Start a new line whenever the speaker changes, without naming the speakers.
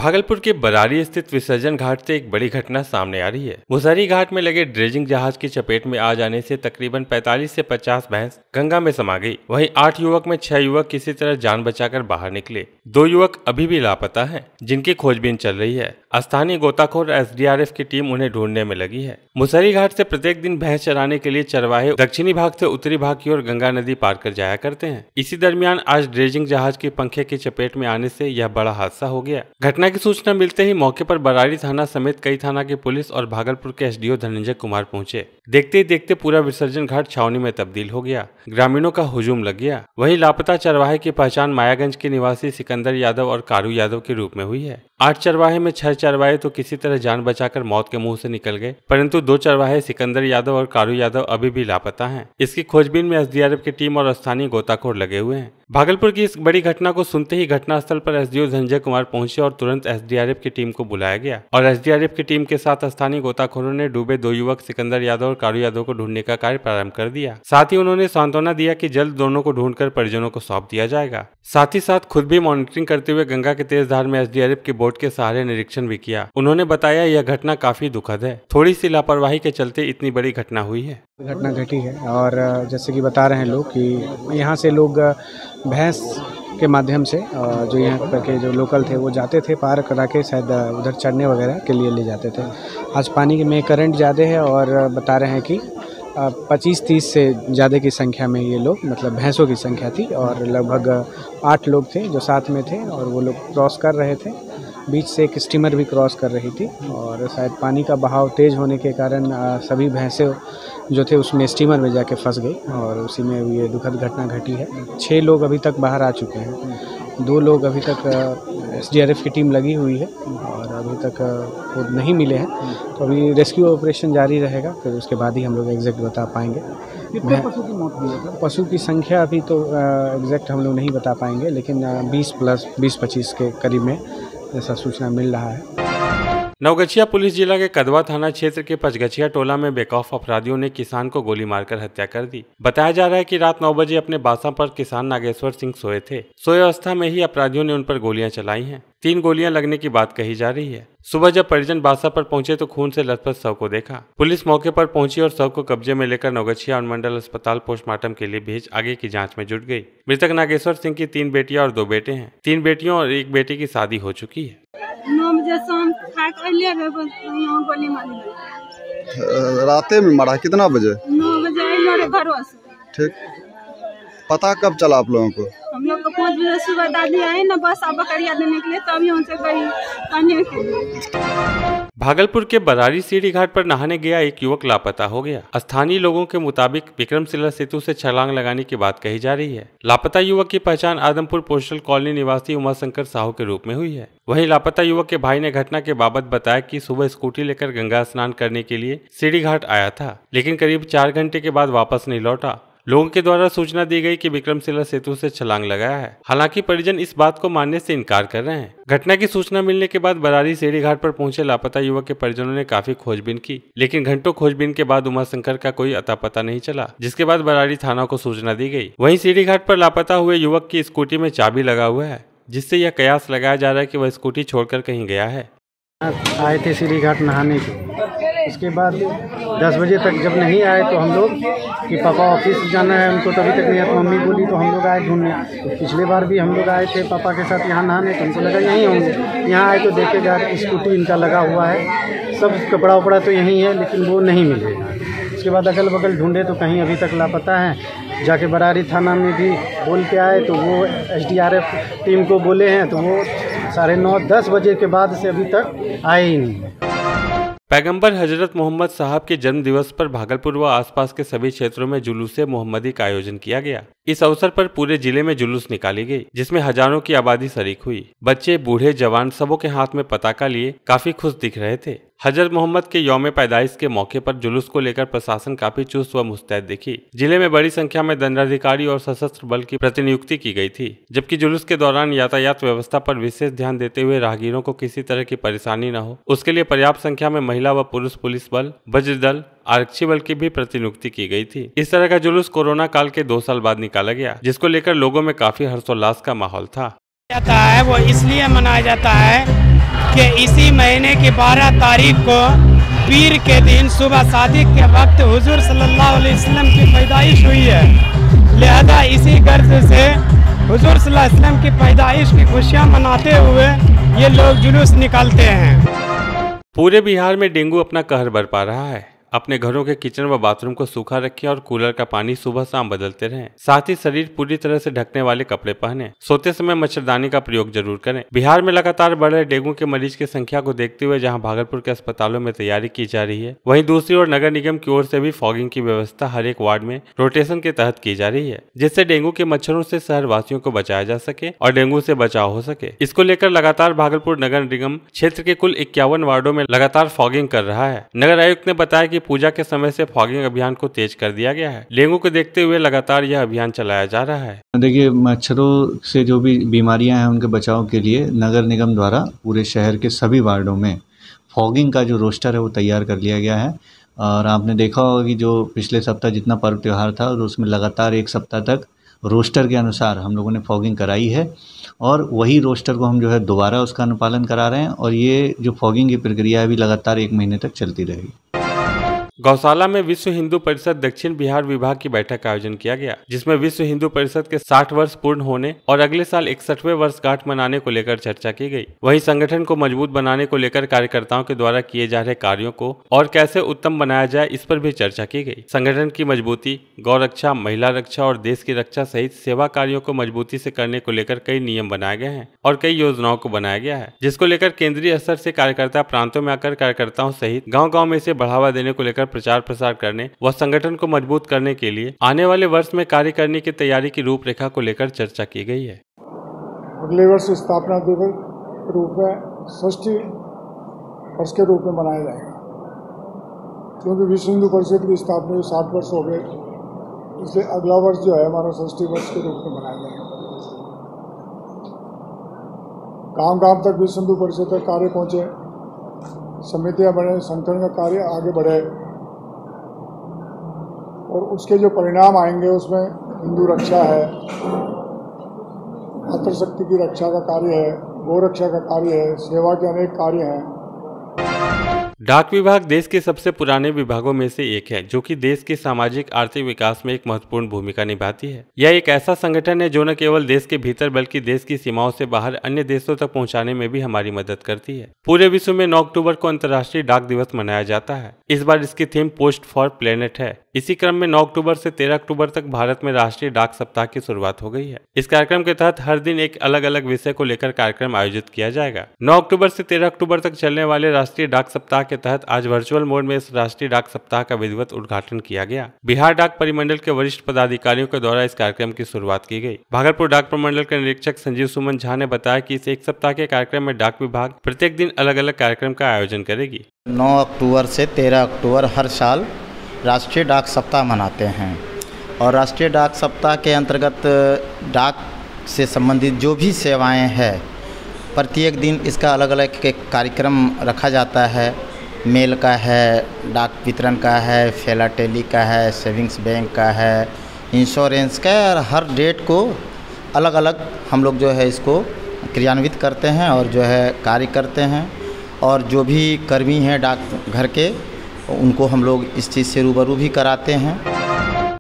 भागलपुर के बरारी स्थित विसर्जन घाट से एक बड़ी घटना सामने आ रही है। मुसहरी घाट में लगे ड्रेजिंग जहाज की चपेट में आ जाने से तकरीबन 45 से 50 भैंस गंगा में समा गई। वहीं 8 युवक में 6 युवक किसी तरह जान बचाकर बाहर निकले। 2 युवक अभी भी लापता हैं, जिनकी खोजबीन चल रही है। स्थानीय गोताखोर एसडीआरएफ की टीम उन्हें ढूंढने में लगी है। मुसहरी घाट से प्रत्येक दिन भैंस चराने के लिए चरवाहे दक्षिणी भाग से उत्तरी भाग की ओर गंगा नदी पार कर जाया करते हैं। इसी दरमियान आज ड्रेजिंग जहाज के पंखे की चपेट में आने से यह बड़ा हादसा हो गया। घटना की सूचना मिलते ही मौके पर बरारी थाना समेत कई थाना की पुलिस और भागलपुर के एसडीओ धनंजय कुमार पहुंचे। देखते ही देखते पूरा विसर्जन घाट छावनी में तब्दील हो गया। ग्रामीणों का हुजूम लग गया। वहीं लापता चरवाहे की पहचान मायागंज के निवासी सिकंदर यादव और कारू यादव के रूप में हुई है। 8 चरवाहे में 6 चरवाहे तो किसी तरह जान बचाकर मौत के मुंह से निकल गए, परंतु 2 चरवाहे सिकंदर यादव और कारू यादव अभी भी लापता हैं। इसकी खोजबीन में एसडीआरएफ की टीम और स्थानीय गोताखोर लगे हुए हैं। भागलपुर की इस बड़ी घटना को सुनते ही घटनास्थल पर एसडीओ धनंजय कुमार पहुंचे और तुरंत एसडीआरएफ की टीम को बुलाया गया और एसडीआरएफ की टीम के साथ स्थानीय गोताखोरों ने डूबे 2 युवक सिकंदर यादव और कारू यादव को ढूंढने का कार्य प्रारंभ कर दिया। साथ ही उन्होंने सांत्वना दिया कि जल्द दोनों को ढूंढकर परिजनों को सौंप दिया जाएगा। साथ ही साथ खुद भी मॉनिटरिंग करते हुए गंगा के तेज धार में एसडीआरएफ की बोट के सहारे निरीक्षण भी किया। उन्होंने बताया यह घटना काफी दुखद है। थोड़ी सी लापरवाही के चलते इतनी बड़ी घटना हुई है।
घटना घटी है और जैसे कि बता रहे हैं लोग कि यहाँ से लोग भैंस के माध्यम से जो यहाँ पर के जो लोकल थे वो जाते थे, पार करा के शायद उधर चढ़ने वगैरह के लिए ले जाते थे। आज पानी में करंट ज़्यादा है और बता रहे हैं कि 25-30 से ज़्यादा की संख्या में ये लोग मतलब भैंसों की संख्या थी और लगभग 8 लोग थे जो साथ में थे और वो लोग क्रॉस कर रहे थे। बीच से एक स्टीमर भी क्रॉस कर रही थी और शायद पानी का बहाव तेज़ होने के कारण सभी भैंसें जो थे उसमें स्टीमर में जाके फंस गई और उसी में ये दुखद घटना घटी है। 6 लोग अभी तक बाहर आ चुके हैं। 2 लोग अभी तक एसडीआरएफ की टीम लगी हुई है और अभी तक वो नहीं मिले हैं, तो अभी रेस्क्यू ऑपरेशन जारी रहेगा। फिर उसके बाद ही हम लोग एग्जैक्ट बता पाएंगे।
कितने पशु की मौत हुई है?
पशु की संख्या अभी तो एग्जैक्ट हम लोग नहीं बता पाएंगे, लेकिन 20+20-25 के करीब में ऐसा सूचना मिल रहा है।
नवगछिया पुलिस जिला के कदवा थाना क्षेत्र के पचगछिया टोला में बेखौफ अपराधियों ने किसान को गोली मारकर हत्या कर दी। बताया जा रहा है कि रात 9 बजे अपने बासा पर किसान नागेश्वर सिंह सोए थे। सोए अवस्था में ही अपराधियों ने उन पर गोलियां चलाई हैं। 3 गोलियां लगने की बात कही जा रही है। सुबह जब परिजन बासा पर पहुंचे तो खून से लथपथ शव को देखा। पुलिस मौके पर पहुंची और शव को कब्जे में लेकर नवगछिया अनुमंडल अस्पताल पोस्टमार्टम के लिए भेज आगे की जांच में जुट गई। मृतक नागेश्वर सिंह की 3 बेटियां और 2 बेटे हैं। 3 बेटियों और 1 बेटे की शादी हो चुकी है।
9 बजे शाम गोली मारी
राते में मारा। कितना बजे?
9 बजे घरों से।
ठीक, पता कब चला आप लोगों को?
हम लोग को 5 बजे सुबह दादी आई ना बस अब बकरिया देने के लिए, तभी उनसे गई पानी के लिए।
भागलपुर के बरारी सीढ़ी घाट पर नहाने गया एक युवक लापता हो गया। स्थानीय लोगों के मुताबिक विक्रमशिला सेतु से छलांग लगाने की बात कही जा रही है। लापता युवक की पहचान आदमपुर पोस्टल कॉलोनी निवासी उमाशंकर साहू के रूप में हुई है। वहीं लापता युवक के भाई ने घटना के बाबत बताया कि सुबह स्कूटी लेकर गंगा स्नान करने के लिए सीढ़ी घाट आया था, लेकिन करीब 4 घंटे के बाद वापस नहीं लौटा। लोगों के द्वारा सूचना दी गई कि विक्रमशिला सेतु से छलांग लगाया है। हालांकि परिजन इस बात को मानने से इनकार कर रहे हैं। घटना की सूचना मिलने के बाद बरारी सीढ़ी घाट पर पहुंचे लापता युवक के परिजनों ने काफी खोजबीन की, लेकिन घंटों खोजबीन के बाद उमाशंकर का कोई अता पता नहीं चला, जिसके बाद बरारी थाना को सूचना दी गई। वहीं सीढ़ी घाट पर लापता हुए युवक की स्कूटी में चाबी लगा हुआ है, जिससे यह कयास लगाया जा रहा है कि वह स्कूटी छोड़कर कहीं गया है।
आए थे सीढ़ी घाट नहाने के, उसके बाद 10 बजे तक जब नहीं आए तो हम लोग कि पापा ऑफिस जाना है उनको, तभी तक नहीं आया। मम्मी बोली तो हम लोग आए ढूंढने। तो पिछले बार भी हम लोग आए थे पापा के साथ यहाँ नहाने, तो उनको लगा यहीं होंगे। यहाँ आए तो देखे जा रहे स्कूटी इनका लगा हुआ है, सब कपड़ा उपड़ा तो यहीं है, लेकिन वो नहीं मिले। उसके बाद अगल बगल ढूंढे तो कहीं अभी तक लापता है। जाके बरारी थाना में भी बोल के आए तो वो एसडीआरएफ टीम को बोले हैं, तो वो 9:30-10 बजे के बाद से अभी तक आए ही नहीं।
पैगंबर हजरत मोहम्मद साहब के जन्म दिवस पर भागलपुर व आसपास के सभी क्षेत्रों में जुलूसे मोहम्मदी का आयोजन किया गया। इस अवसर पर पूरे जिले में जुलूस निकाली गई, जिसमें हजारों की आबादी शरीक हुई। बच्चे, बूढ़े, जवान सबों के हाथ में पताका लिए काफी खुश दिख रहे थे। हजरत मोहम्मद के यौम पैदाइश के मौके पर जुलूस को लेकर प्रशासन काफी चुस्त व मुस्तैद दिखी। जिले में बड़ी संख्या में दंडाधिकारी और सशस्त्र बल की प्रतिनियुक्ति की गई थी, जबकि जुलूस के दौरान यातायात व्यवस्था पर विशेष ध्यान देते हुए राहगीरों को किसी तरह की परेशानी न हो, उसके लिए पर्याप्त संख्या में महिला व पुरुष पुलिस बल, वज्र दल, आरक्षी बल की भी प्रतिनियुक्ति की गई थी। इस तरह का जुलूस कोरोना काल के 2 साल बाद निकाला गया, जिसको लेकर लोगों में काफी हर्षोल्लास का माहौल था।
वो इसलिए मनाया जाता है कि इसी महीने की 12 तारीख को पीर के दिन सुबह सादिक के वक्त हुजूर सल्लल्लाहु अलैहि वसल्लम की पैदाइश हुई है। लिहाजा इसी गर्ज से हुजूर सल्लल्लाहु अलैहि वसल्लम की पैदाइश की खुशियाँ मनाते हुए ये लोग जुलूस निकालते हैं।
पूरे बिहार में डेंगू अपना कहर बरपा रहा है। अपने घरों के किचन व बाथरूम को सूखा रखें और कूलर का पानी सुबह शाम बदलते रहें। साथ ही शरीर पूरी तरह से ढकने वाले कपड़े पहनें। सोते समय मच्छरदानी का प्रयोग जरूर करें। बिहार में लगातार बढ़ रहे डेंगू के मरीज की संख्या को देखते हुए जहां भागलपुर के अस्पतालों में तैयारी की जा रही है, वहीं दूसरी ओर नगर निगम की ओर से भी फॉगिंग की व्यवस्था हर एक वार्ड में रोटेशन के तहत की जा रही है, जिससे डेंगू के मच्छरों से शहर वासियों को बचाया जा सके और डेंगू से बचाव हो सके। इसको लेकर लगातार भागलपुर नगर निगम क्षेत्र के कुल 51 वार्डों में लगातार फॉगिंग कर रहा है। नगर आयुक्त ने बताया कि पूजा के समय से फॉगिंग अभियान को तेज कर दिया गया है। डेंगू को देखते हुए लगातार यह अभियान चलाया जा रहा है।
देखिए, मच्छरों से जो भी बीमारियां हैं उनके बचाव के लिए नगर निगम द्वारा पूरे शहर के सभी वार्डों में फॉगिंग का जो रोस्टर है वो तैयार कर लिया गया है। और आपने देखा होगा कि जो पिछले सप्ताह जितना पर्व त्यौहार था और उसमें लगातार एक सप्ताह तक रोस्टर के अनुसार हम लोगों ने फॉगिंग कराई है और वही रोस्टर को हम जो है दोबारा उसका अनुपालन करा रहे हैं और ये जो फॉगिंग की प्रक्रिया है भी लगातार 1 महीने तक चलती रहेगी।
गौशाला में विश्व हिंदू परिषद दक्षिण बिहार विभाग की बैठक का आयोजन किया गया, जिसमें विश्व हिंदू परिषद के 60 वर्ष पूर्ण होने और अगले साल 61वें वर्षगांठ मनाने को लेकर चर्चा की गई। वहीं संगठन को मजबूत बनाने को लेकर कार्यकर्ताओं के द्वारा किए जा रहे कार्यों को और कैसे उत्तम बनाया जाए, इस पर भी चर्चा की गई। संगठन की मजबूती, गौ रक्षा, महिला रक्षा और देश की रक्षा सहित सेवा कार्यों को मजबूती से करने को लेकर कई नियम बनाए गए हैं और कई योजनाओं को बनाया गया है, जिसको लेकर केंद्रीय स्तर से कार्यकर्ता प्रांतों में आकर कार्यकर्ताओं सहित गाँव-गाँव में इसे बढ़ावा देने को लेकर प्रचार प्रसार करने व संगठन को मजबूत करने के लिए आने वाले वर्ष में कार्य करने की तैयारी की रूपरेखा को लेकर चर्चा की गई है।
अगले वर्ष स्थापना दिवस के रूप में 60 वर्ष के रूप में मनाया जाएगा, क्योंकि विश्व हिंदू परिषद की स्थापना में 60 वर्ष हो गए, इसलिए अगला वर्ष जो है हमारा 60 वर्ष के रूप में मनाया जाएगा। गांव-गांव तक विश्व हिंदू परिषद का कार्य पहुँचे, समितियां बने, संगठन का कार्य आगे बढ़े और उसके जो परिणाम आएंगे उसमें हिंदू रक्षा है, मातृशक्ति की रक्षा का कार्य है, गौ रक्षा का कार्य है, सेवा के अनेक कार्य हैं।
डाक विभाग देश के सबसे पुराने विभागों में से एक है, जो कि देश के सामाजिक आर्थिक विकास में एक महत्वपूर्ण भूमिका निभाती है। यह एक ऐसा संगठन है जो न केवल देश के भीतर बल्कि देश की सीमाओं से बाहर अन्य देशों तक पहुंचाने में भी हमारी मदद करती है। पूरे विश्व में 9 अक्टूबर को अंतर्राष्ट्रीय डाक दिवस मनाया जाता है। इस बार इसकी थीम पोस्ट फॉर प्लेनेट है। इसी क्रम में 9 अक्टूबर से 13 अक्टूबर तक भारत में राष्ट्रीय डाक सप्ताह की शुरुआत हो गई है। इस कार्यक्रम के तहत हर दिन एक अलग अलग विषय को लेकर कार्यक्रम आयोजित किया जाएगा। 9 अक्टूबर से 13 अक्टूबर तक चलने वाले राष्ट्रीय डाक सप्ताह के तहत आज वर्चुअल मोड में इस राष्ट्रीय डाक सप्ताह का विधिवत उद्घाटन किया गया। बिहार डाक परिमंडल के वरिष्ठ पदाधिकारियों के द्वारा इस कार्यक्रम की शुरुआत की गई। भागलपुर डाक प्रमंडल के निरीक्षक संजीव सुमन झा ने बताया कि इस एक सप्ताह के कार्यक्रम में डाक विभाग प्रत्येक दिन अलग अलग कार्यक्रम का आयोजन करेगी।
9 अक्टूबर से 13 अक्टूबर हर साल राष्ट्रीय डाक सप्ताह मनाते हैं और राष्ट्रीय डाक सप्ताह के अंतर्गत डाक से संबंधित जो भी सेवाएं हैं प्रत्येक दिन इसका अलग अलग कार्यक्रम रखा जाता है। मेल का है, डाक वितरण का है, फिलाटेली का है, सेविंग्स बैंक का है, इंश्योरेंस का है और हर डेट को अलग अलग हम लोग जो है इसको क्रियान्वित करते हैं और जो है कार्य करते हैं। और जो भी कर्मी हैं डाक घर के उनको हम लोग इस चीज़ से रूबरू भी कराते हैं।